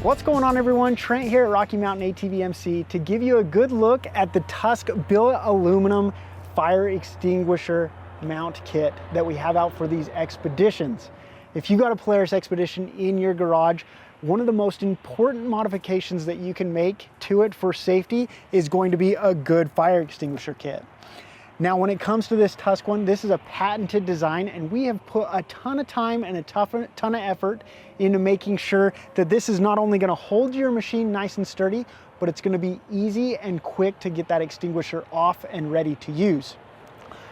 What's going on, everyone? Trent here at Rocky Mountain ATV MC to give you a good look at the Tusk billet aluminum fire extinguisher mount kit that we have out for these expeditions. If you got a Polaris Xpedition in your garage, one of the most important modifications that you can make to it for safety is going to be a good fire extinguisher kit. Now, when it comes to this Tusk one, this is a patented design, and we have put a ton of time and a ton of effort into making sure that this is not only going to hold your machine nice and sturdy, but it's going to be easy and quick to get that extinguisher off and ready to use.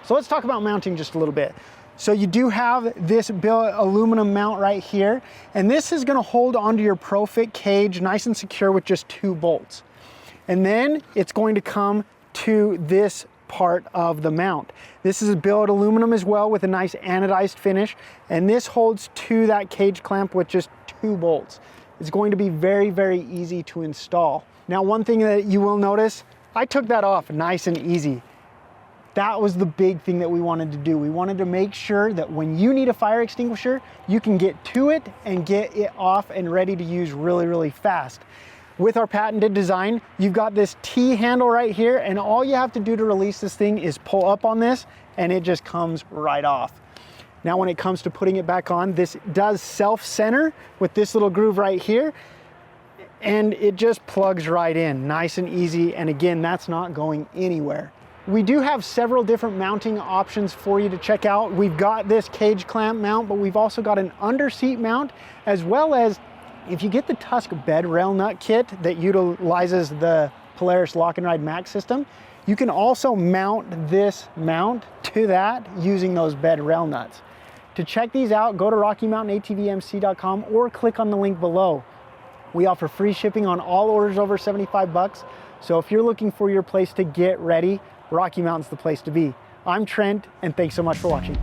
So let's talk about mounting just a little bit. So you do have this billet aluminum mount right here, and this is going to hold onto your ProFit cage nice and secure with just 2 bolts. And then it's going to come to this part of the mount. This is a billet aluminum as well with a nice anodized finish, and this holds to that cage clamp with just 2 bolts. It's going to be very, very easy to install. Now, one thing that you will notice, I took that off nice and easy. That was the big thing that we wanted to do. We wanted to make sure that when you need a fire extinguisher, you can get to it and get it off and ready to use really, really fast. With our patented design, you've got this T handle right here, and all you have to do to release this thing is pull up on this and it just comes right off. Now, when it comes to putting it back on, this does self-center with this little groove right here, and it just plugs right in, nice and easy. And again, that's not going anywhere. We do have several different mounting options for you to check out. We've got this cage clamp mount, but we've also got an under seat mount, as well as if you get the Tusk bed rail nut kit that utilizes the Polaris Lock and Ride Max system, you can also mount this mount to that using those bed rail nuts. To check these out, go to RockyMountainATVMC.com or click on the link below. We offer free shipping on all orders over 75 bucks. So if you're looking for your place to get ready, Rocky Mountain's the place to be. I'm Trent, and thanks so much for watching.